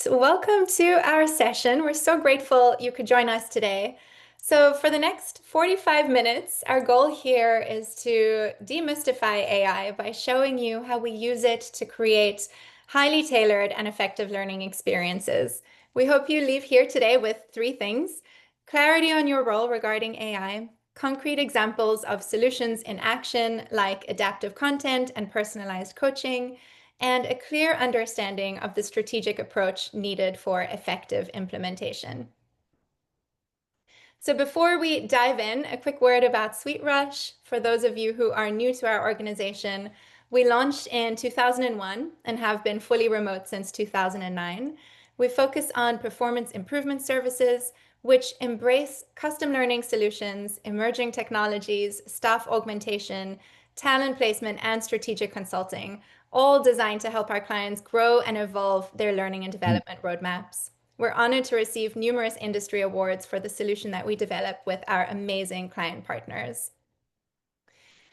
Perfect. Welcome to our session. We're so grateful you could join us today. So, for the next 45 minutes, our goal here is to demystify AI by showing you how we use it to create highly tailored and effective learning experiences. We hope you leave here today with three things: clarity on your role regarding AI, concrete examples of solutions in action like adaptive content and personalized coaching, and a clear understanding of the strategic approach needed for effective implementation. So before we dive in, a quick word about SweetRush. For those of you who are new to our organization, we launched in 2001 and have been fully remote since 2009. We focus on performance improvement services, which embrace custom learning solutions, emerging technologies, staff augmentation, talent placement, and strategic consulting, all designed to help our clients grow and evolve their learning and development roadmaps. We're honored to receive numerous industry awards for the solution that we develop with our amazing client partners.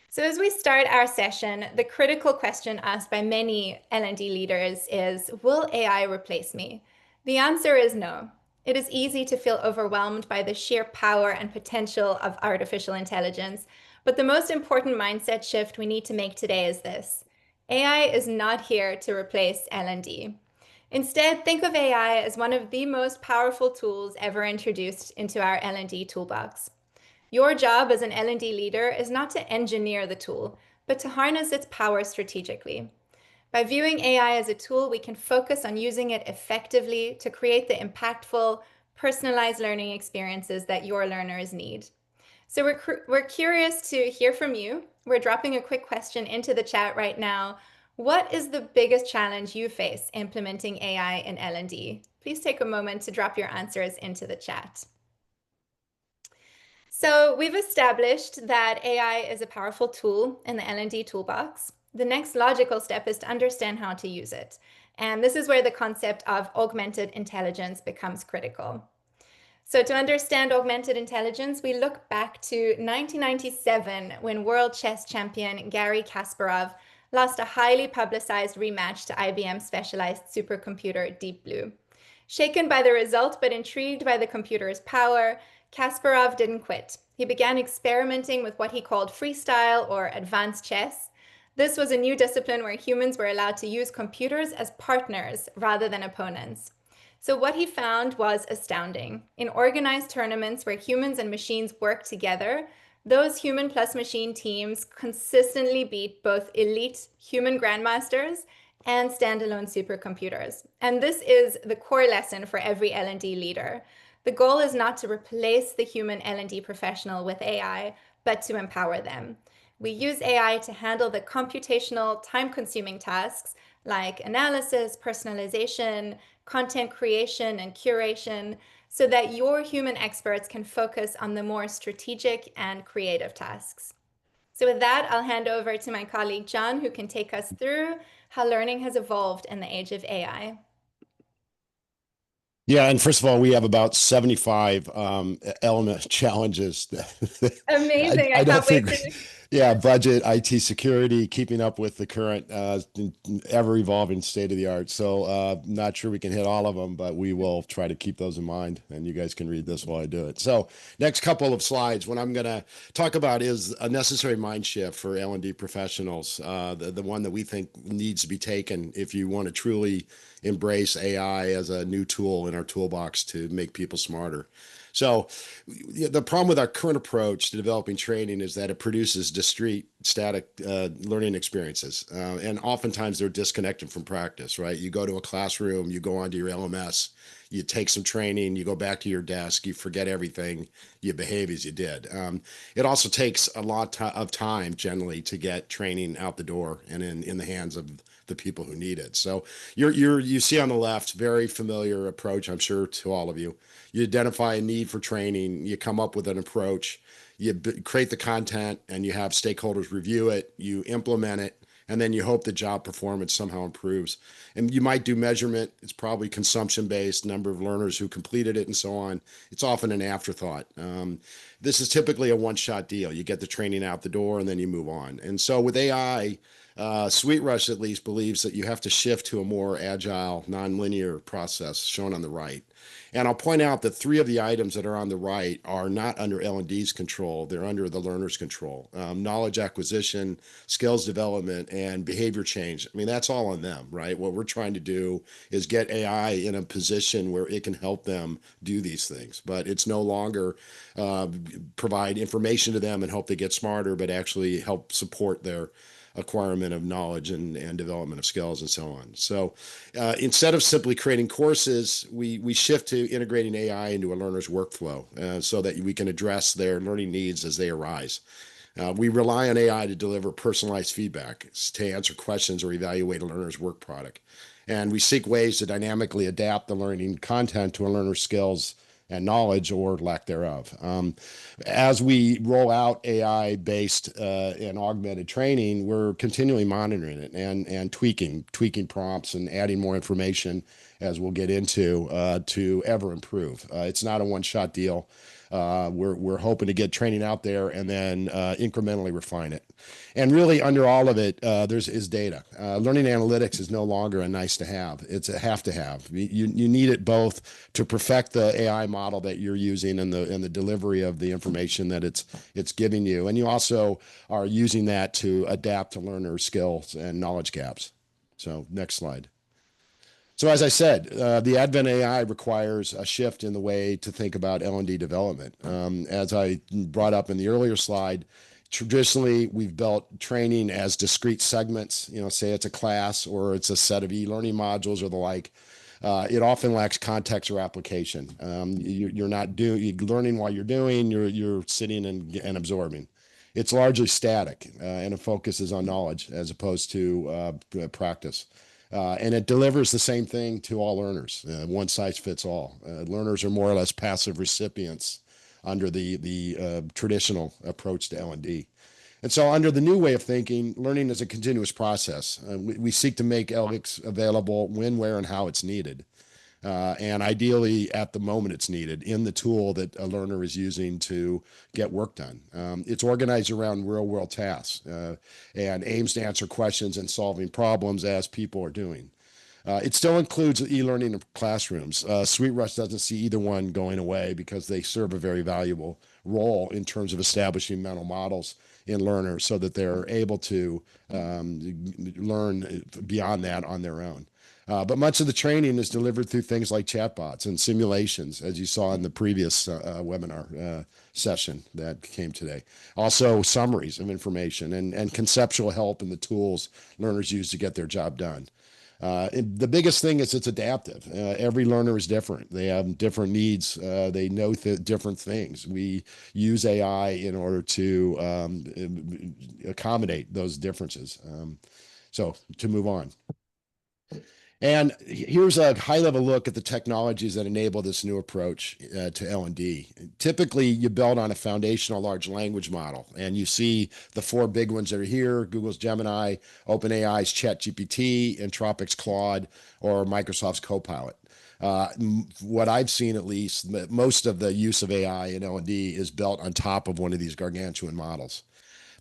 So as we start our session, the critical question asked by many L&D leaders is, will AI replace me? The answer is no. It is easy to feel overwhelmed by the sheer power and potential of artificial intelligence, but the most important mindset shift we need to make today is this: AI is not here to replace L&D. Instead, think of AI as one of the most powerful tools ever introduced into our L&D toolbox. Your job as an L&D leader is not to engineer the tool, but to harness its power strategically. By viewing AI as a tool, we can focus on using it effectively to create the impactful, personalized learning experiences that your learners need. So we're curious to hear from you. We're dropping a quick question into the chat right now. What is the biggest challenge you face implementing AI in L&D? Please take a moment to drop your answers into the chat. So we've established that AI is a powerful tool in the L&D toolbox. The next logical step is to understand how to use it. And this is where the concept of augmented intelligence becomes critical. So to understand augmented intelligence, we look back to 1997 when world chess champion Garry Kasparov lost a highly publicized rematch to IBM's specialized supercomputer Deep Blue. Shaken by the result, but intrigued by the computer's power, Kasparov didn't quit. He began experimenting with what he called freestyle or advanced chess. This was a new discipline where humans were allowed to use computers as partners rather than opponents. So what he found was astounding. In organized tournaments where humans and machines work together, those human plus machine teams consistently beat both elite human grandmasters and standalone supercomputers. And this is the core lesson for every L&D leader. The goal is not to replace the human L&D professional with AI, but to empower them. We use AI to handle the computational, time-consuming tasks like analysis, personalization, content creation, and curation, so that your human experts can focus on the more strategic and creative tasks. So with that, I'll hand over to my colleague John, who can take us through how learning has evolved in the age of AI. Yeah, and first of all, we have about 75 element challenges. Amazing. I I don't can't wait think, to. yeah, budget, IT security, keeping up with the current ever-evolving state of the art. So not sure we can hit all of them, but we will try to keep those in mind, and you guys can read this while I do it. So next couple of slides, what I'm going to talk about is a necessary mind shift for L&D professionals, the one that we think needs to be taken if you want to truly embrace AI as a new tool in our toolbox to make people smarter. So the problem with our current approach to developing training is that it produces discrete, static learning experiences. And oftentimes they're disconnected from practice, right? You go to a classroom, you go onto your LMS, you take some training, you go back to your desk, you forget everything, you behave as you did. It also takes a lot of time generally to get training out the door and in the hands of the people who need it. So you see on the left, very familiar approach, I'm sure, to all of you. You identify a need for training, you come up with an approach, you create the content, and you have stakeholders review it, you implement it, and then you hope the job performance somehow improves. And you might do measurement. It's probably consumption-based, number of learners who completed it, and so on. It's often an afterthought. This is typically a one-shot deal. You get the training out the door, and then you move on. And so with AI, SweetRush at least believes that you have to shift to a more agile, nonlinear process shown on the right. And I'll point out that three of the items that are on the right are not under L&D's control. They're under the learner's control. Knowledge acquisition, skills development, and behavior change. I mean, that's all on them, right? What we're trying to do is get AI in a position where it can help them do these things. But it's no longer uh, provide information to them and hope they get smarter, but actually help support their acquirement of knowledge and development of skills and so on. So instead of simply creating courses, we shift to integrating AI into a learner's workflow so that we can address their learning needs as they arise. We rely on AI to deliver personalized feedback, to answer questions or evaluate a learner's work product. And we seek ways to dynamically adapt the learning content to a learner's skills and knowledge or lack thereof. As we roll out AI-based and augmented training, we're continually monitoring it and tweaking prompts and adding more information as we'll get into to ever improve. It's not a one-shot deal. We're hoping to get training out there and then incrementally refine it. And really, under all of it, there's is data. Learning analytics is no longer a nice to have; it's a have to have. You need it both to perfect the AI model that you're using and the delivery of the information that it's giving you, and you also are using that to adapt to learner skills and knowledge gaps. So, next slide. So as I said, the advent of AI requires a shift in the way to think about L&D development. As I brought up in the earlier slide, traditionally we've built training as discrete segments, say it's a class or it's a set of e-learning modules or the like. It often lacks context or application. You're not you're learning while you're doing, you're sitting and absorbing. It's largely static and it focuses on knowledge as opposed to practice. And it delivers the same thing to all learners. One size fits all. Learners are more or less passive recipients under the traditional approach to L&D. And so, under the new way of thinking, learning is a continuous process. We seek to make LX available when, where, and how it's needed. And ideally, at the moment it's needed in the tool that a learner is using to get work done. It's organized around real world tasks and aims to answer questions and solving problems as people are doing. It still includes e-learning in classrooms. SweetRush doesn't see either one going away because they serve a very valuable role in terms of establishing mental models in learners so that they're able to learn beyond that on their own. But much of the training is delivered through things like chatbots and simulations, as you saw in the previous webinar session that came today. Also, summaries of information and conceptual help in the tools learners use to get their job done. The biggest thing is it's adaptive. Every learner is different. They have different needs. They know different things. We use AI in order to accommodate those differences. So to move on. And here's a high-level look at the technologies that enable this new approach to L&D. Typically, you build on a foundational large language model, and you see the four big ones that are here: Google's Gemini, OpenAI's ChatGPT, Anthropic's Claude, or Microsoft's Copilot. What I've seen, at least, most of the use of AI in L&D is built on top of one of these gargantuan models.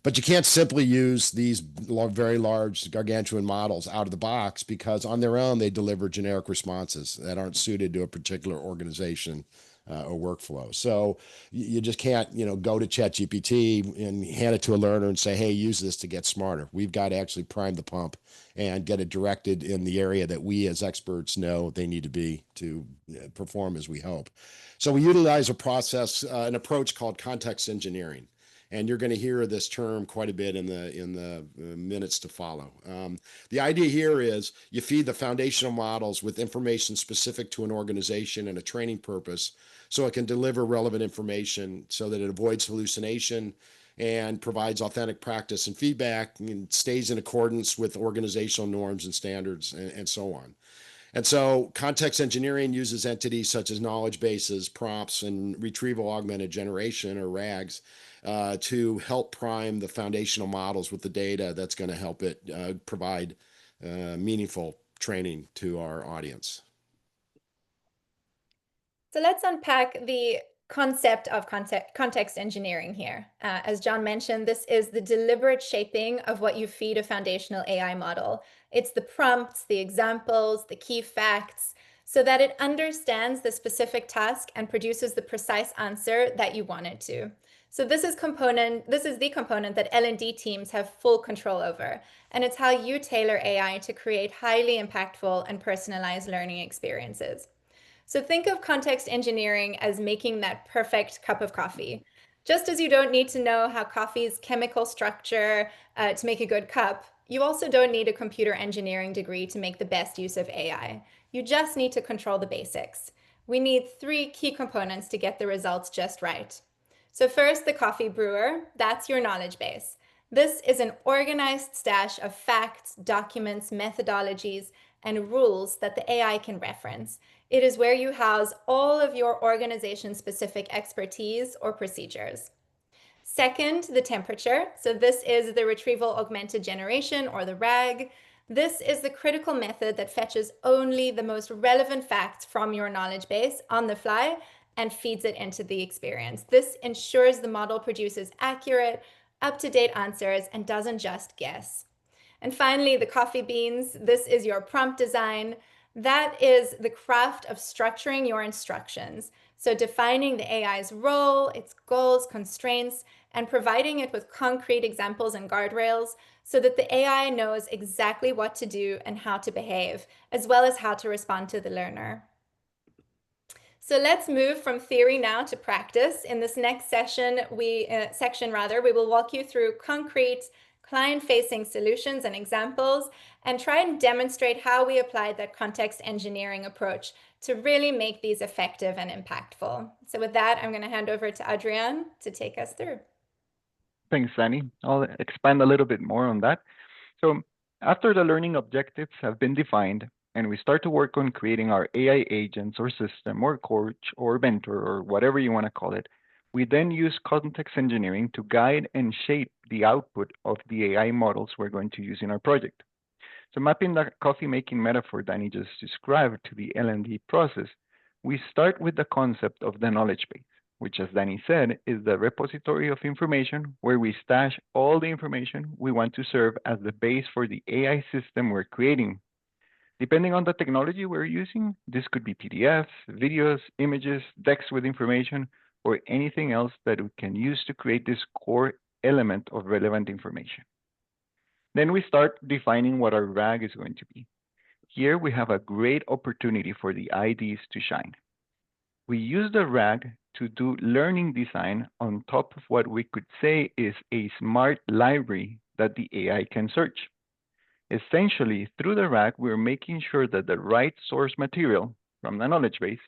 But you can't simply use these very large gargantuan models out of the box because on their own they deliver generic responses that aren't suited to a particular organization or workflow. So you just can't, go to ChatGPT and hand it to a learner and say, "Hey, use this to get smarter." We've got to actually prime the pump and get it directed in the area that we as experts know they need to be to perform as we hope. So we utilize a process, an approach called context engineering, and you're going to hear this term quite a bit in the minutes to follow. The idea here is you feed the foundational models with information specific to an organization and a training purpose, so it can deliver relevant information, so that it avoids hallucination and provides authentic practice and feedback, and stays in accordance with organizational norms and standards, and so on. And so context engineering uses entities such as knowledge bases, prompts, and retrieval augmented generation, or RAGs, to help prime the foundational models with the data that's going to help it provide meaningful training to our audience. So let's unpack the concept of context engineering here. As John mentioned, this is the deliberate shaping of what you feed a foundational AI model. It's the prompts, the examples, the key facts, so that it understands the specific task and produces the precise answer that you want it to. So this is the component that L&D teams have full control over, and it's how you tailor AI to create highly impactful and personalized learning experiences. So think of context engineering as making that perfect cup of coffee. Just as you don't need to know how coffee's chemical structure to make a good cup, you also don't need a computer engineering degree to make the best use of AI. You just need to control the basics. We need three key components to get the results just right. So first, the coffee brewer, that's your knowledge base. This is an organized stash of facts, documents, methodologies, and rules that the AI can reference. It is where you house all of your organization-specific expertise or procedures. Second, the temperature. So this is the retrieval augmented generation, or the RAG. This is the critical method that fetches only the most relevant facts from your knowledge base on the fly and feeds it into the experience. This ensures the model produces accurate, up-to-date answers and doesn't just guess. And finally, the coffee beans. This is your prompt design. That is the craft of structuring your instructions. So defining the AI's role, its goals, constraints, and providing it with concrete examples and guardrails so that the AI knows exactly what to do and how to behave, as well as how to respond to the learner. So let's move from theory now to practice. In this next session, we will walk you through concrete client-facing solutions and examples and try and demonstrate how we applied that context engineering approach to really make these effective and impactful. So with that, I'm going to hand over to Adrian to take us through. Thanks, Danny. I'll expand a little bit more on that. So after the learning objectives have been defined and we start to work on creating our AI agents or system or coach or mentor or whatever you want to call it, we then use context engineering to guide and shape the output of the AI models we're going to use in our project. So mapping the coffee making metaphor Danny just described to the L&D process, we start with the concept of the knowledge base, which, as Danny said, is the repository of information where we stash all the information we want to serve as the base for the AI system we're creating. Depending on the technology we're using, this could be PDFs, videos, images, decks with information, or anything else that we can use to create this core element of relevant information. Then we start defining what our RAG is going to be. Here we have a great opportunity for the IDs to shine. We use the RAG to do learning design on top of what we could say is a smart library that the AI can search. Essentially, through the RAG, we're making sure that the right source material from the knowledge base,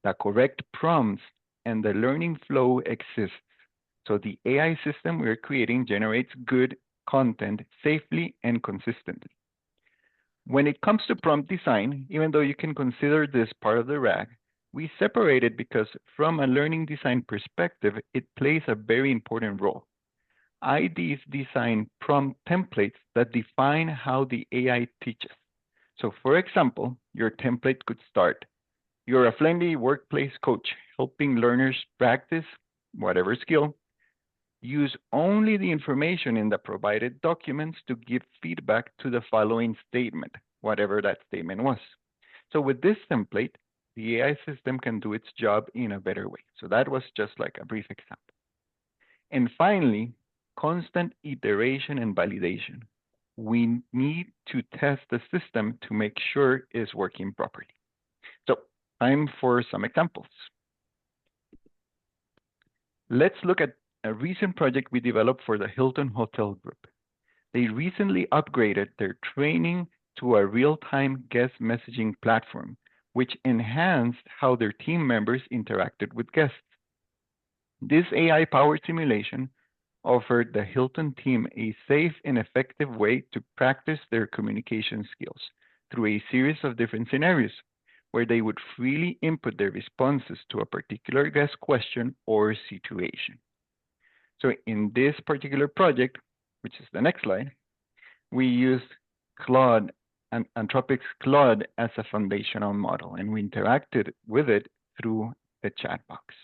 the correct prompts, and the learning flow exists. So the AI system we're creating generates good content safely and consistently. When it comes to prompt design, even though you can consider this part of the RAG, we separate it because from a learning design perspective, it plays a very important role. IDs design prompt templates that define how the AI teaches. So for example, your template could start, you're a friendly workplace coach helping learners practice whatever skill. Use only the information in the provided documents to give feedback to the following statement, whatever that statement was. So with this template, the AI system can do its job in a better way. So that was just like a brief example. And finally, constant iteration and validation. We need to test the system to make sure it's working properly. So time for some examples. Let's look at a recent project we developed for the Hilton Hotel Group. They recently upgraded their training to a real-time guest messaging platform, which enhanced how their team members interacted with guests. This AI-powered simulation offered the Hilton team a safe and effective way to practice their communication skills through a series of different scenarios where they would freely input their responses to a particular guest question or situation. So in this particular project, which is the next slide, we used Claude and Anthropic's Claude as a foundational model, and we interacted with it through the chat box.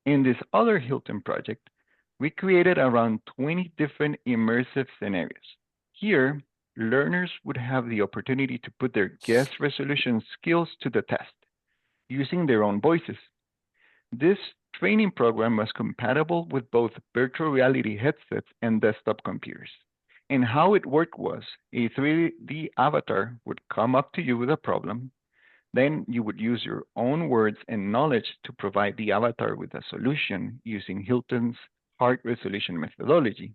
In this other Hilton project, we created around 20 different immersive scenarios. Here, learners would have the opportunity to put their guest resolution skills to the test using their own voices. This training program was compatible with both virtual reality headsets and desktop computers. And how it worked was a 3D avatar would come up to you with a problem. Then you would use your own words and knowledge to provide the avatar with a solution using Hilton's heart resolution methodology.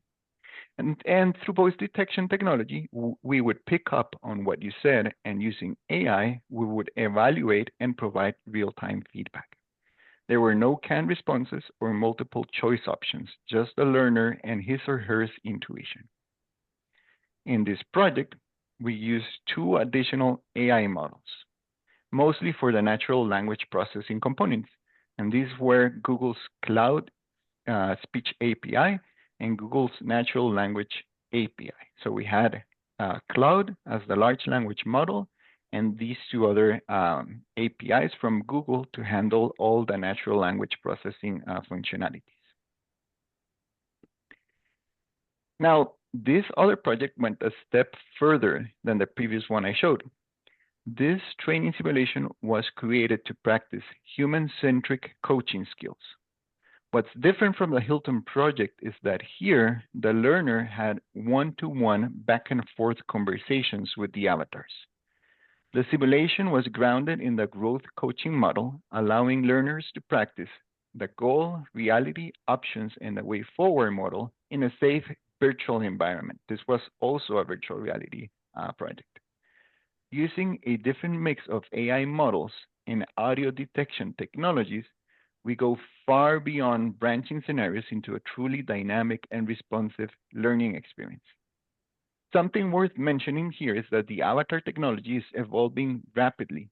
And through voice detection technology, we would pick up on what you said, and using AI, we would evaluate and provide real-time feedback. There were no canned responses or multiple choice options, just the learner and his or her intuition. In this project, we used two additional AI models, mostly for the natural language processing components. And these were Google's Cloud Speech API and Google's Natural Language API. So we had Cloud as the large language model, and these two other APIs from Google to handle all the natural language processing functionalities. Now, this other project went a step further than the previous one I showed. This training simulation was created to practice human-centric coaching skills. What's different from the Hilton project is that here, the learner had one-to-one back and forth conversations with the avatars. The simulation was grounded in the growth coaching model, allowing learners to practice the goal, reality, options, and the way forward model in a safe virtual environment. This was also a virtual reality project. Using a different mix of AI models and audio detection technologies, we go far beyond branching scenarios into a truly dynamic and responsive learning experience. Something worth mentioning here is that the avatar technology is evolving rapidly,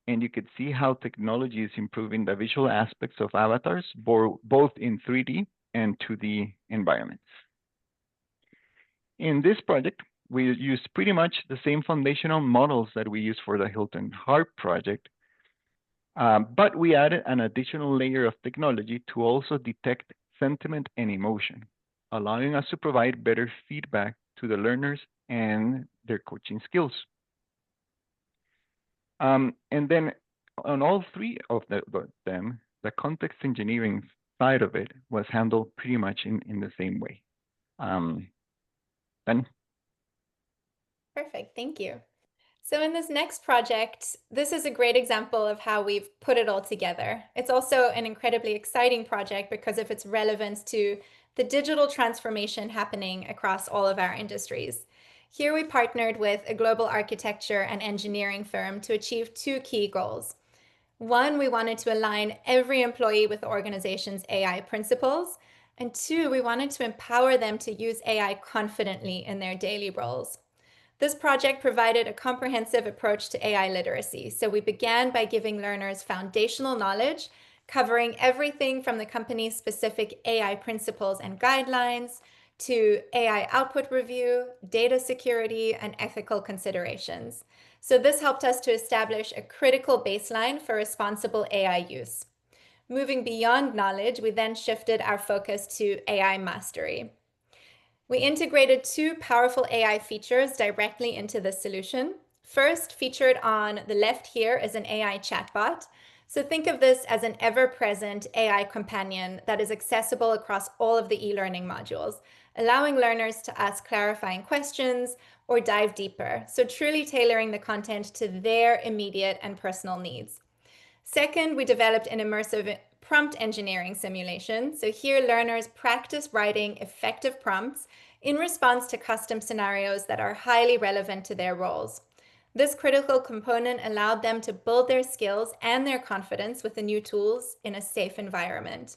and you could see how technology is improving the visual aspects of avatars, both in 3D and 2D environments. In this project, we used pretty much the same foundational models that we used for the Hilton Heart project, but we added an additional layer of technology to also detect sentiment and emotion, allowing us to provide better feedback to the learners and their coaching skills. And then on all three of them, the context engineering side of it was handled pretty much in the same way. Ben? Perfect, thank you. So in this next project, this is a great example of how we've put it all together. It's also an incredibly exciting project because of its relevance to the digital transformation happening across all of our industries. Here we partnered with a global architecture and engineering firm to achieve two key goals. One, we wanted to align every employee with the organization's AI principles. And two, we wanted to empower them to use AI confidently in their daily roles. This project provided a comprehensive approach to AI literacy. So we began by giving learners foundational knowledge, covering everything from the company's specific AI principles and guidelines to AI output review, data security, and ethical considerations. So this helped us to establish a critical baseline for responsible AI use. Moving beyond knowledge, we then shifted our focus to AI mastery. We integrated two powerful AI features directly into the solution. First, featured on the left here is an AI chatbot. So think of this as an ever-present AI companion that is accessible across all of the e-learning modules, allowing learners to ask clarifying questions or dive deeper, so truly tailoring the content to their immediate and personal needs. Second, we developed an immersive prompt engineering simulation. So here learners practice writing effective prompts in response to custom scenarios that are highly relevant to their roles. This critical component allowed them to build their skills and their confidence with the new tools in a safe environment.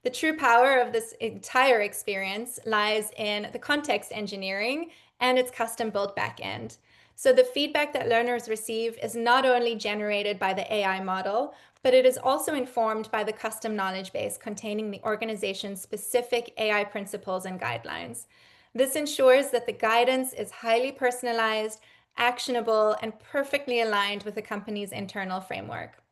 The true power of this entire experience lies in the context engineering and its custom-built backend. So the feedback that learners receive is not only generated by the AI model, but it is also informed by the custom knowledge base containing the organization's specific AI principles and guidelines. This ensures that the guidance is highly personalized, actionable, and perfectly aligned with the company's internal framework.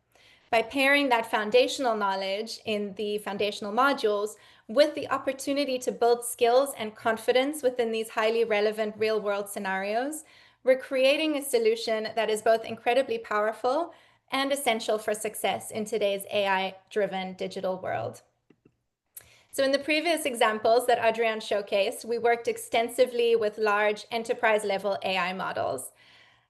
by pairing that foundational knowledge in the foundational modules with the opportunity to build skills and confidence within these highly relevant real-world scenarios, we're creating a solution that is both incredibly powerful and essential for success in today's AI-driven digital world. So in the previous examples that Adrian showcased, we worked extensively with large enterprise-level AI models.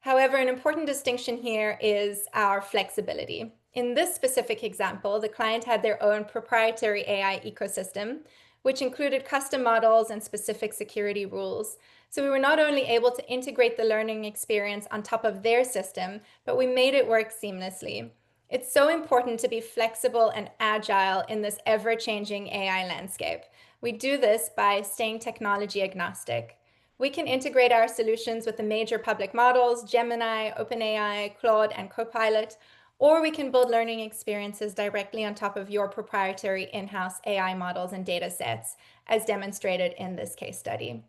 However, an important distinction here is our flexibility. In this specific example, the client had their own proprietary AI ecosystem, which included custom models and specific security rules. So we were not only able to integrate the learning experience on top of their system, but we made it work seamlessly. It's so important to be flexible and agile in this ever-changing AI landscape. We do this by staying technology agnostic. We can integrate our solutions with the major public models, Gemini, OpenAI, Claude, and Copilot, or we can build learning experiences directly on top of your proprietary in-house AI models and data sets, as demonstrated in this case study.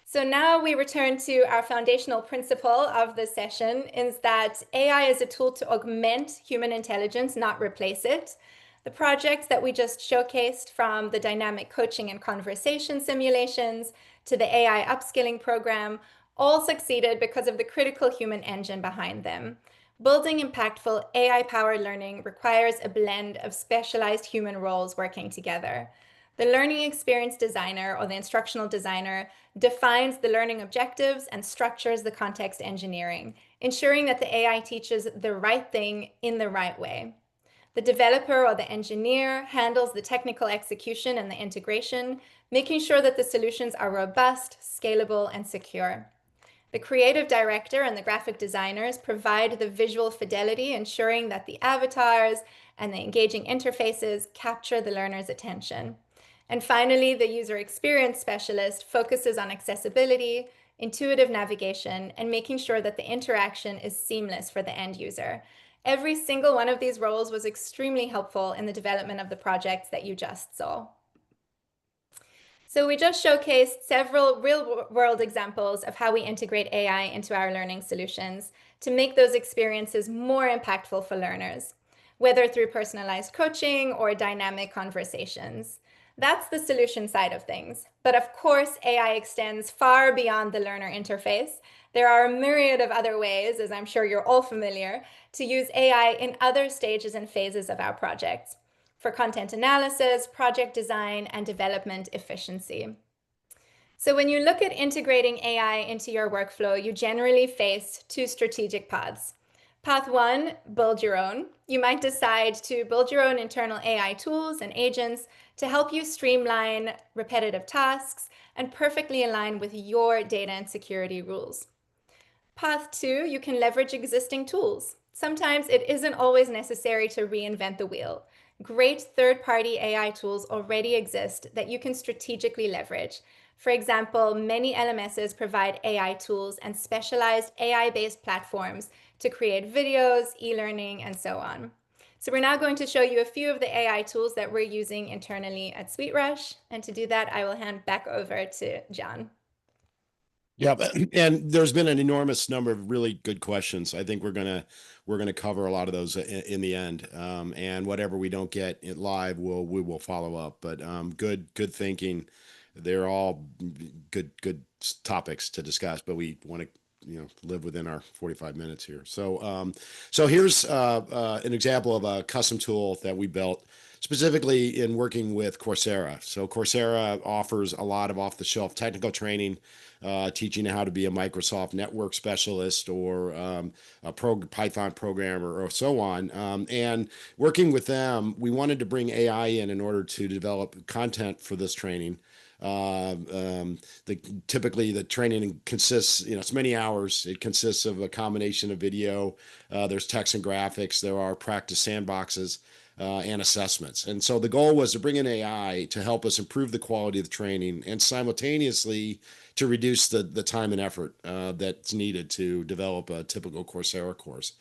So now we return to our foundational principle of this session, is that AI is a tool to augment human intelligence, not replace it. The projects that we just showcased, from the dynamic coaching and conversation simulations to the AI upskilling program, all succeeded because of the critical human engine behind them. Building impactful AI-powered learning requires a blend of specialized human roles working together. The learning experience designer, or the instructional designer, defines the learning objectives and structures the context engineering, ensuring that the AI teaches the right thing in the right way. The developer, or the engineer, handles the technical execution and the integration, making sure that the solutions are robust, scalable, and secure. The creative director and the graphic designers provide the visual fidelity, ensuring that the avatars and the engaging interfaces capture the learner's attention. And finally, the user experience specialist focuses on accessibility, intuitive navigation, and making sure that the interaction is seamless for the end user. Every single one of these roles was extremely helpful in the development of the projects that you just saw. So we just showcased several real-world examples of how we integrate AI into our learning solutions to make those experiences more impactful for learners, whether through personalized coaching or dynamic conversations. That's the solution side of things. But of course, AI extends far beyond the learner interface. There are a myriad of other ways, as I'm sure you're all familiar, to use AI in other stages and phases of our projects, for content analysis, project design, and development efficiency. So when you look at integrating AI into your workflow, you generally face two strategic paths. Path one, build your own. You might decide to build your own internal AI tools and agents to help you streamline repetitive tasks and perfectly align with your data and security rules. Path two, you can leverage existing tools. Sometimes it isn't always necessary to reinvent the wheel. Great third-party AI tools already exist that you can strategically leverage. For example, many LMSs provide AI tools and specialized AI-based platforms to create videos, e-learning, and so on. So we're now going to show you a few of the AI tools that we're using internally at SweetRush. And to do that, I will hand back over to John. Yeah, and there's been an enormous number of really good questions. I think we're gonna cover a lot of those in the end, and whatever we don't get it live, we will follow up. But good thinking. They're all good topics to discuss, but we want to live within our 45 minutes here. So here's an example of a custom tool that we built specifically in working with Coursera. So Coursera offers a lot of off-the-shelf technical training, teaching how to be a Microsoft network specialist or a Python programmer or so on. And working with them, we wanted to bring AI in order to develop content for this training. Typically the training consists, it's many hours. It consists of a combination of video. There's text and graphics. There are practice sandboxes and assessments. And so the goal was to bring in AI to help us improve the quality of the training and simultaneously to reduce the time and effort that's needed to develop a typical Coursera course.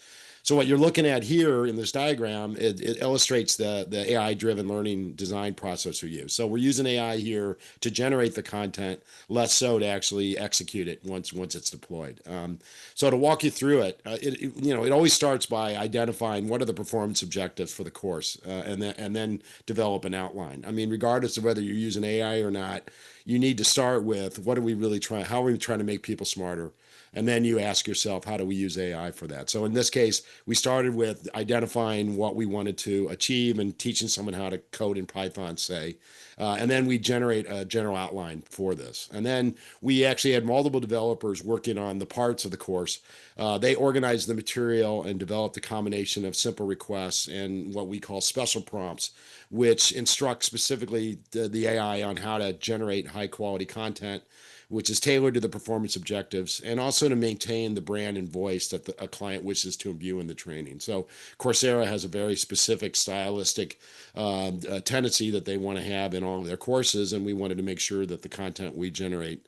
So what you're looking at here in this diagram, it illustrates the AI-driven learning design process we use. So we're using AI here to generate the content, less so to actually execute it once it's deployed. So to walk you through it, it always starts by identifying what are the performance objectives for the course, and then develop an outline. I mean, regardless of whether you're using AI or not, you need to start with what are we really trying? How are we trying to make people smarter? And then you ask yourself, how do we use AI for that? So in this case, we started with identifying what we wanted to achieve and teaching someone how to code in Python, say. And then we generate a general outline for this. And then we actually had multiple developers working on the parts of the course. They organized the material and developed a combination of simple requests and what we call special prompts, which instruct specifically the AI on how to generate high quality content, which is tailored to the performance objectives and also to maintain the brand and voice that a client wishes to imbue in the training. So Coursera has a very specific stylistic tendency that they want to have in all of their courses, and we wanted to make sure that the content we generate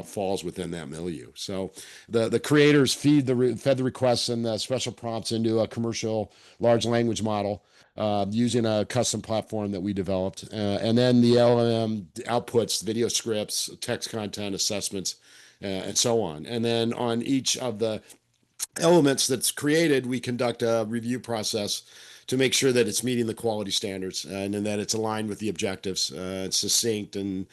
falls within that milieu. So the creators fed the requests and the special prompts into a commercial large language model using a custom platform that we developed. And then the LLM outputs video scripts, text content, assessments, and so on. And then on each of the elements that's created, we conduct a review process to make sure that it's meeting the quality standards and that it's aligned with the objectives, it's succinct and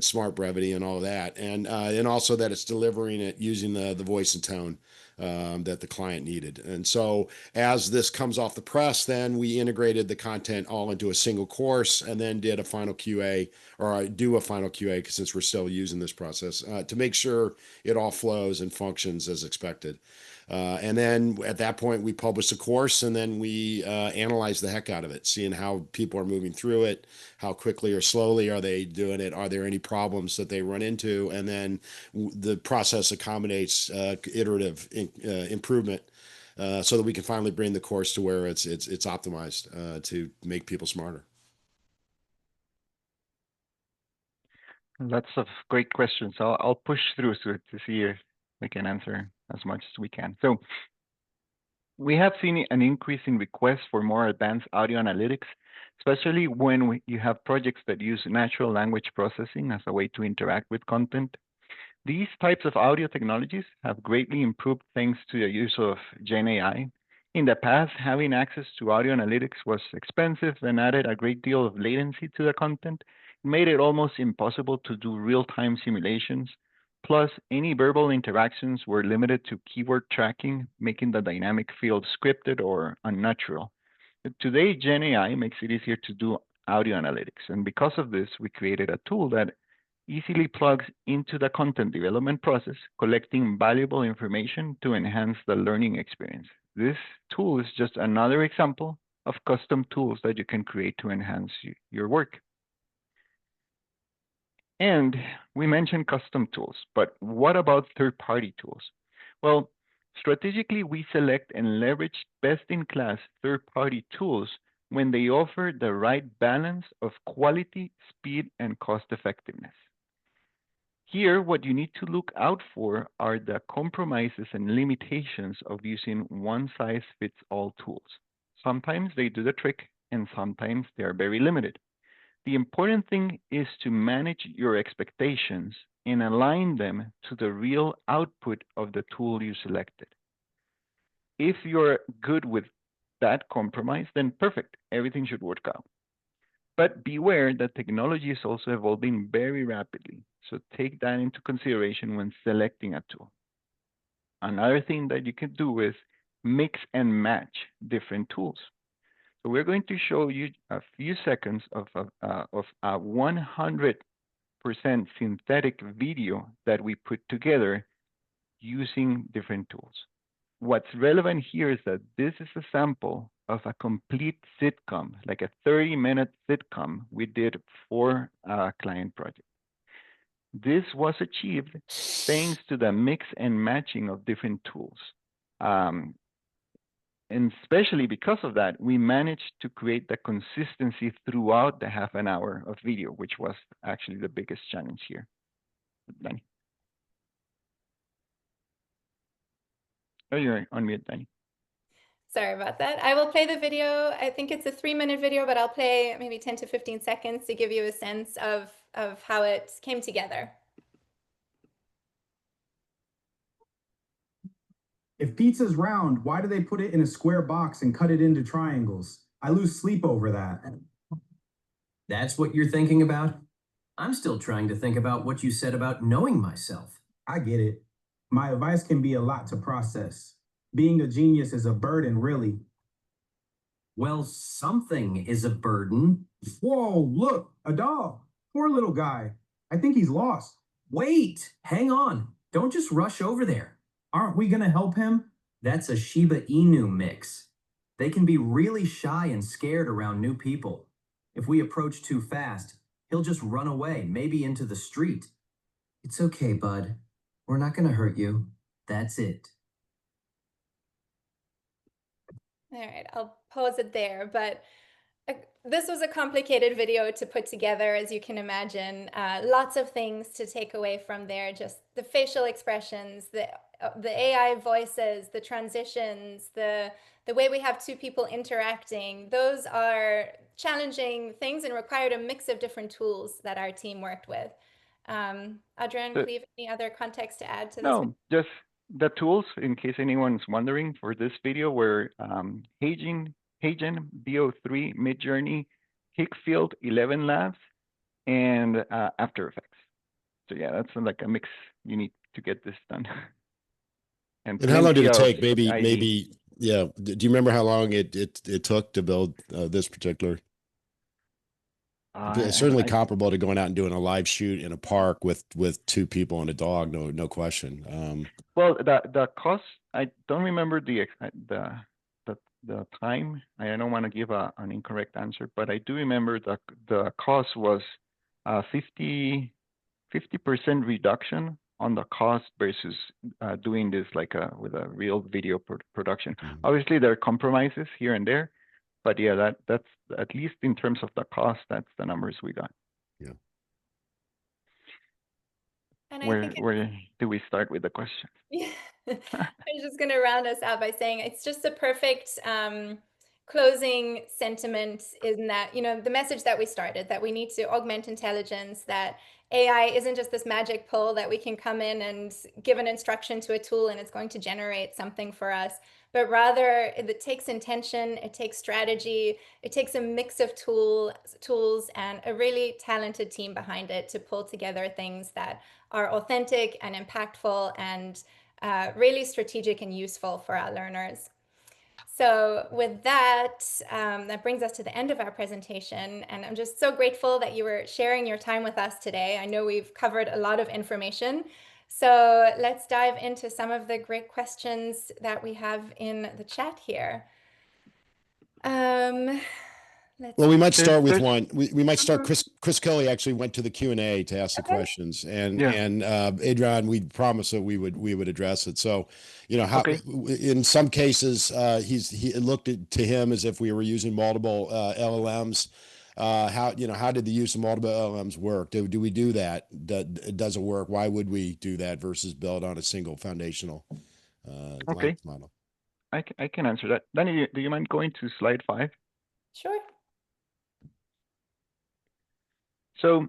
smart brevity and all of that, and also that it's delivering it using the voice and tone that the client needed. And so as this comes off the press, then we integrated the content all into a single course and then did a final QA, or I do a final QA since we're still using this process to make sure it all flows and functions as expected. And then at that point, we publish a course, and then we analyze the heck out of it, seeing how people are moving through it, how quickly or slowly are they doing it, are there any problems that they run into, and then the process accommodates iterative improvement so that we can finally bring the course to where it's optimized to make people smarter. Lots of great questions. I'll push through to see if we can answer as much as we can. So we have seen an increase in requests for more advanced audio analytics, especially when you have projects that use natural language processing as a way to interact with content. These types of audio technologies have greatly improved thanks to the use of Gen AI. In the past, having access to audio analytics was expensive and added a great deal of latency to the content. It made it almost impossible to do real-time simulations. Plus, any verbal interactions were limited to keyword tracking, making the dynamic feel scripted or unnatural. Today, Gen AI makes it easier to do audio analytics. And because of this, we created a tool that easily plugs into the content development process, collecting valuable information to enhance the learning experience. This tool is just another example of custom tools that you can create to enhance your work. And we mentioned custom tools, but what about third-party tools? Well, strategically, we select and leverage best-in-class third-party tools when they offer the right balance of quality, speed, and cost-effectiveness. Here, what you need to look out for are the compromises and limitations of using one-size-fits-all tools. Sometimes they do the trick, and sometimes they are very limited. The important thing is to manage your expectations and align them to the real output of the tool you selected. If you're good with that compromise, then perfect, everything should work out. But beware that technology is also evolving very rapidly, so take that into consideration when selecting a tool. Another thing that you can do is mix and match different tools. So we're going to show you a few seconds of a 100% synthetic video that we put together using different tools. What's relevant here is that this is a sample of a complete sitcom, like a 30-minute sitcom we did for a client project. This was achieved thanks to the mix and matching of different tools. And especially because of that, we managed to create the consistency throughout the half an hour of video, which was actually the biggest challenge here. Danny. Oh, you're on mute, Danny. Sorry about that. I will play the video. I think it's a 3-minute video, but I'll play maybe 10 to 15 seconds to give you a sense of how it came together. If pizza's round, why do they put it in a square box and cut it into triangles? I lose sleep over that. That's what you're thinking about? I'm still trying to think about what you said about knowing myself. I get it. My advice can be a lot to process. Being a genius is a burden, really. Well, something is a burden. Whoa, look, a dog. Poor little guy. I think he's lost. Wait, hang on. Don't just rush over there. Aren't we gonna help him? That's a Shiba Inu mix. They can be really shy and scared around new people. If we approach too fast, he'll just run away, maybe into the street. It's okay, bud. We're not gonna hurt you. That's it. All right, I'll pause it there, but this was a complicated video to put together, as you can imagine. Lots of things to take away from there, just the facial expressions, the AI voices, the transitions, the way we have two people interacting. Those are challenging things and required a mix of different tools that our team worked with. Adrian, So- Cleve, any other context to add to this? No, just the tools, in case anyone's wondering, for this video were Hagen BO3, Midjourney, Hickfield 11 Labs, and After Effects. So yeah, that's like a mix you need to get this done. And how long did plenty it of take? ID. Yeah. Do you remember how long it took to build this particular? Certainly I- comparable to going out and doing a live shoot in a park with two people and a dog. No question. Well, the cost, I don't remember the time. I don't want to give an incorrect answer, but I do remember the cost was 50% reduction on the cost versus doing this like with a real video production. Mhm. Obviously, there are compromises here and there, but yeah, that's at least in terms of the cost, that's the numbers we got. Yeah. And I Where think do we start with the question? Yeah, I was just going to round us out by saying it's just a perfect closing sentiment in that, the message that we started, that we need to augment intelligence, that AI isn't just this magic pill that we can come in and give an instruction to a tool and it's going to generate something for us, but rather it takes intention, it takes strategy, it takes a mix of tools and a really talented team behind it to pull together things that are authentic and impactful and really strategic and useful for our learners. So with that, that brings us to the end of our presentation. And I'm just so grateful that you were sharing your time with us today. I know we've covered a lot of information. So let's dive into some of the great questions that we have in the chat here. Well, we might start with There's- one. We might start. Chris Kelly actually went to the Q&A to ask the Okay. questions, and Yeah. Adrian, we promised that we would address it. So, how Okay. in some cases it looked to him as if we were using multiple LLMs. How did the use of multiple LLMs work? Do we do that? Does it work? Why would we do that versus build on a single foundational Okay. language model? I can answer that. Danny, do you mind going to slide 5? Sure. So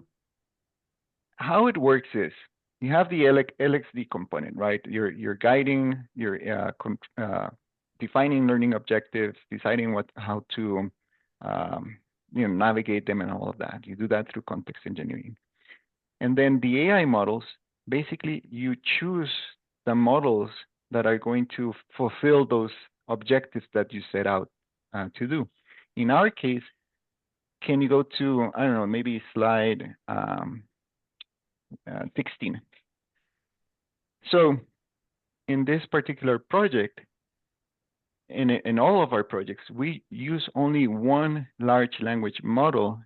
how it works is you have the LXD component, right? You're guiding, you're defining learning objectives, deciding how to navigate them and all of that. You do that through context engineering. And then the AI models, basically you choose the models that are going to fulfill those objectives that you set out to do. In our case, can you go to, I don't know, maybe slide 16. So in this particular project, in all of our projects, we use only one large language model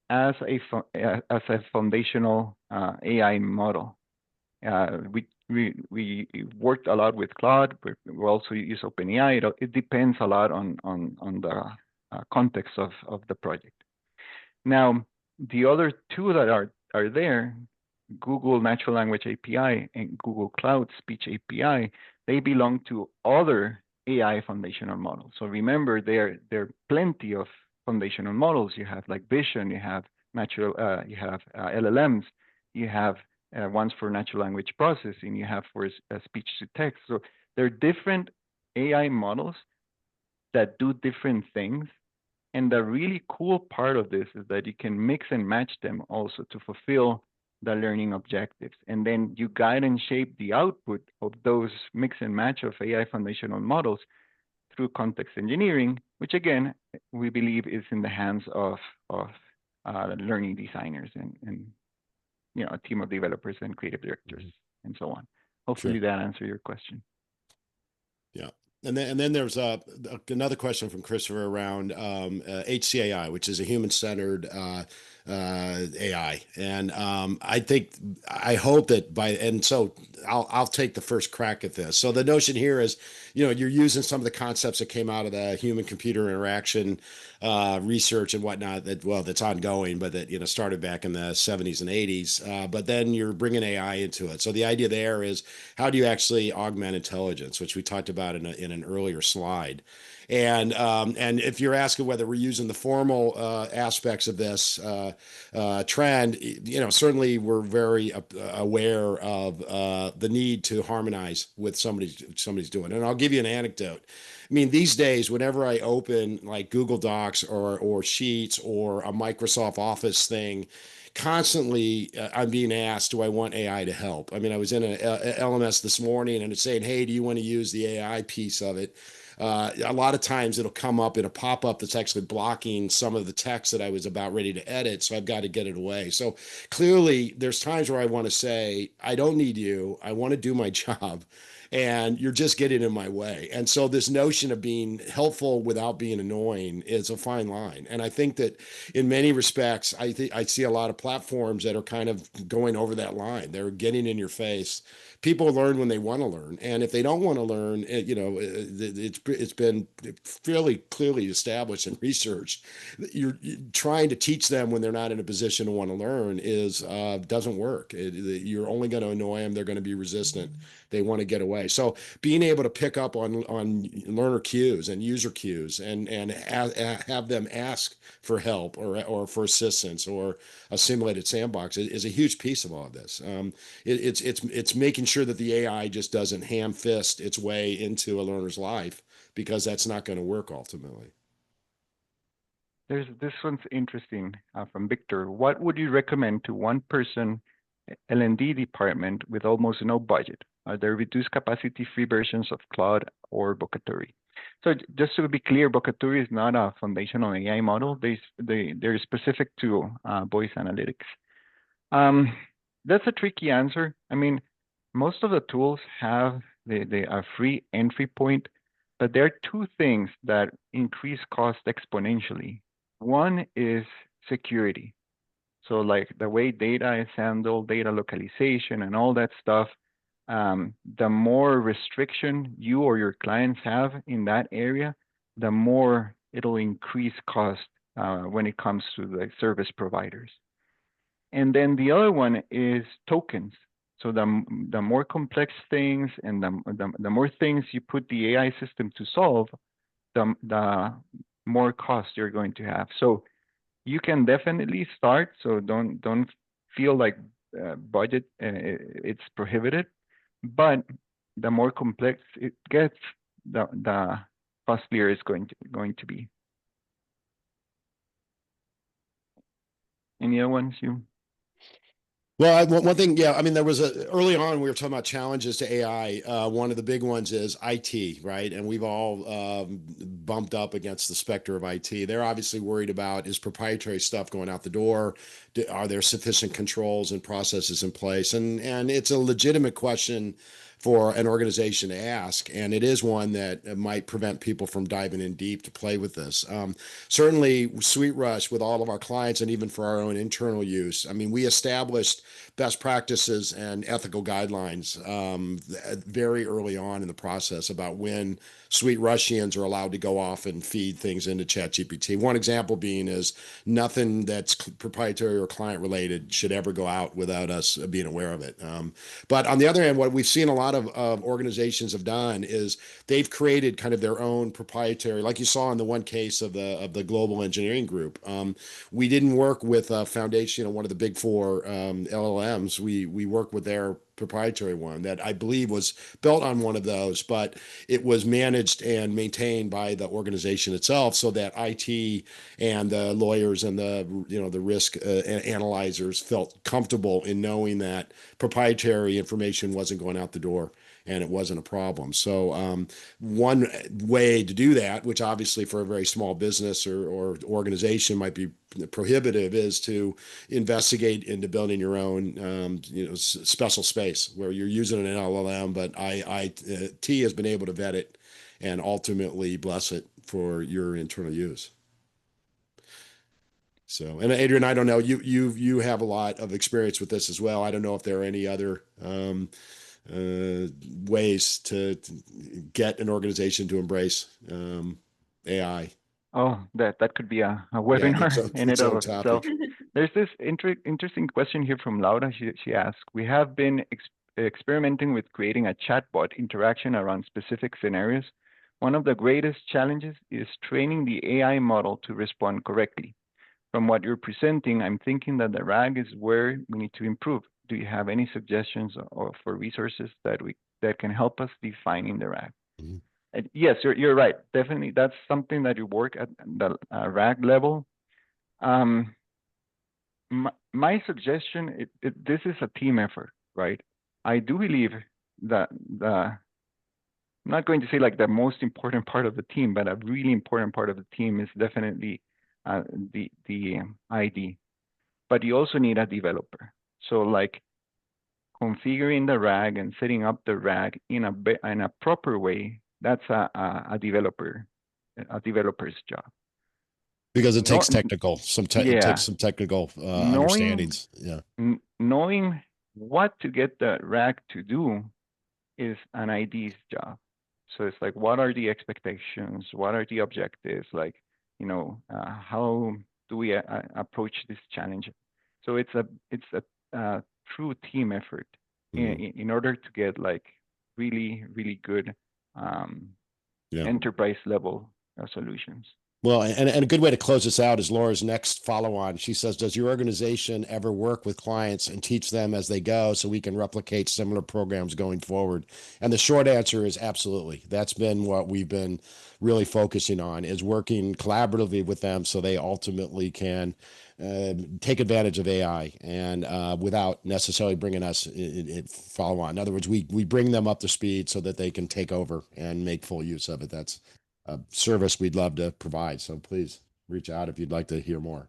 as a foundational AI model. We worked a lot with Claude. We also use OpenAI. It depends a lot on the context of the project. Now, the other two that are there, Google Natural Language API and Google Cloud Speech API, they belong to other AI foundational models. So remember, there are plenty of foundational models. You have like vision, you have LLMs, you have ones for natural language processing, you have for speech to text. So there are different AI models that do different things. And the really cool part of this is that you can mix and match them also to fulfill the learning objectives. And then you guide and shape the output of those mix and match of AI foundational models through context engineering, which again, we believe is in the hands of learning designers and a team of developers and creative directors and so on. Hopefully that answered your question. Yeah. And then there's another question from Christopher around HCAI, which is a human-centered AI. And I hope that so I'll take the first crack at this. So the notion here is, you're using some of the concepts that came out of the human-computer interaction research and whatnot that's ongoing, but that, started back in the 70s and 80s. But then you're bringing AI into it. So the idea there is, how do you actually augment intelligence, which we talked about in an earlier slide. And if you're asking whether we're using the formal aspects of this trend, certainly we're very aware of the need to harmonize with somebody's doing. And I'll give you an anecdote. I mean, these days, whenever I open like Google Docs or Sheets or a Microsoft Office thing, constantly I'm being asked, do I want AI to help? I mean, I was in a LMS this morning and it's saying, hey, do you want to use the AI piece of it? A lot of times it'll come up in a pop-up that's actually blocking some of the text that I was about ready to edit. So I've got to get it away. So clearly there's times where I want to say, I don't need you. I want to do my job. And you're just getting in my way. And so this notion of being helpful without being annoying is a fine line. And I think that in many respects, I see a lot of platforms that are kind of going over that line. They're getting in your face. People learn when they want to learn, and if they don't want to learn, it's been fairly clearly established and researched. You're trying to teach them when they're not in a position to want to learn doesn't work. You're only going to annoy them. They're going to be resistant. They want to get away. So being able to pick up on learner cues and user cues and have them ask for help or for assistance or a simulated sandbox is a huge piece of all of this. It's making sure that the AI just doesn't ham fist its way into a learner's life, because that's not going to work ultimately. This one's interesting from Victor. What would you recommend to one person L&D department with almost no budget? Are there reduced capacity free versions of Claude or Vocaturi? So just to be clear, Vocaturi is not a foundational AI model. They're specific to voice analytics. That's a tricky answer. I mean, most of the tools have a free entry point, but there are two things that increase cost exponentially. One is security. So like the way data is handled, data localization and all that stuff, the more restriction you or your clients have in that area, the more it'll increase cost when it comes to the service providers. And then the other one is tokens. So the more complex things and the more things you put the AI system to solve, the more cost you're going to have. So you can definitely start. So don't feel like budget it's prohibited, but the more complex it gets, the costlier it's going to be. Any other ones you? Well, one thing, yeah, I mean, early on, we were talking about challenges to AI. One of the big ones is IT, right? And we've all bumped up against the specter of IT. They're obviously worried about, is proprietary stuff going out the door? Are there sufficient controls and processes in place? And it's a legitimate question for an organization to ask, and it is one that might prevent people from diving in deep to play with this. Certainly, SweetRush, with all of our clients and even for our own internal use, I mean, we established best practices and ethical guidelines very early on in the process about when SweetRushians are allowed to go off and feed things into ChatGPT. One example being is nothing that's proprietary or client related should ever go out without us being aware of it. But on the other hand, what we've seen a lot lot of organizations have done is they've created kind of their own proprietary, like you saw in the one case of the global engineering group. We didn't work with a foundation, one of the big four LLMs. We worked with their proprietary one that I believe was built on one of those, but it was managed and maintained by the organization itself, so that IT and the lawyers and the risk analyzers felt comfortable in knowing that proprietary information wasn't going out the door and it wasn't a problem. So one way to do that, which obviously for a very small business or organization might be prohibitive, is to investigate into building your own special space where you're using an LLM, but IT has been able to vet it and ultimately bless it for your internal use. So, and Adrian, I don't know, you have a lot of experience with this as well. I don't know if there are any other ways to get an organization to embrace AI. Oh, that could be a Yeah, webinar in its and own of itself. topic. There's this interesting question here from Laura. She asked, we have been experimenting with creating a chatbot interaction around specific scenarios. One of the greatest challenges is training the AI model to respond correctly. From what you're presenting, I'm thinking that the RAG is where we need to improve. Do you have any suggestions or for resources that can help us defining the RAG? Mhm. Yes, you're right. Definitely, that's something that you work at the RAG level. My suggestion, this is a team effort, right? I do believe that I'm not going to say like the most important part of the team, but a really important part of the team is definitely the ID. But you also need a developer. So like configuring the RAG and setting up the RAG in a proper way, that's a developer's job. Because it takes No, technical, it takes yeah, some technical knowing understandings. Yeah. knowing what to get the RAG to do is an ID's job. So it's like, what are the expectations? What are the objectives? Like, how do we approach this challenge? So it's a true team effort Mhm. in order to get like really, really good Yeah. enterprise level solutions. Well, and a good way to close this out is Laura's next follow on. She says, does your organization ever work with clients and teach them as they go so we can replicate similar programs going forward? And the short answer is absolutely. That's been what we've been really focusing on, is working collaboratively with them so they ultimately can take advantage of AI and without necessarily bringing us follow on. In other words, we bring them up to speed so that they can take over and make full use of it. That's a service we'd love to provide. So please reach out if you'd like to hear more.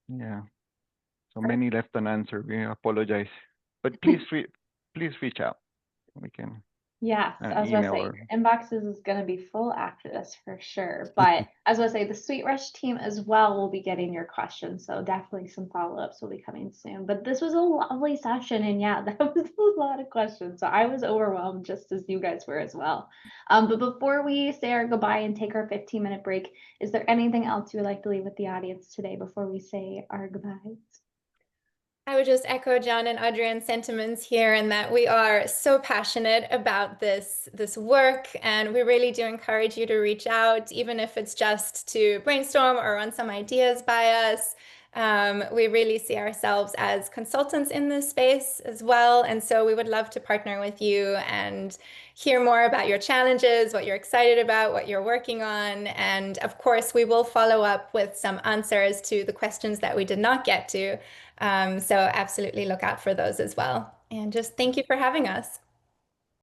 Yeah. So many left unanswered. We apologize, but please reach out. We can Yes, I was about to email say or your inboxes is going to be full after this for sure. But I was going to say the Sweet Rush team as well will be getting your questions. So definitely some follow-ups will be coming soon. But this was a lovely session. And yeah, that was a lot of questions. So I was overwhelmed just as you guys were as well. But before we say our goodbye and take our 15-minute break, is there anything else you would like to leave with the audience today before we say our goodbyes? I would just echo John and Adrian's sentiments here, in that we are so passionate about this work, and we really do encourage you to reach out, even if it's just to brainstorm or run some ideas by us. We really see ourselves as consultants in this space as well, and so we would love to partner with you and hear more about your challenges, what you're excited about, what you're working on, and of course, we will follow up with some answers to the questions that we did not get to. So absolutely look out for those as well. And just thank you for having us.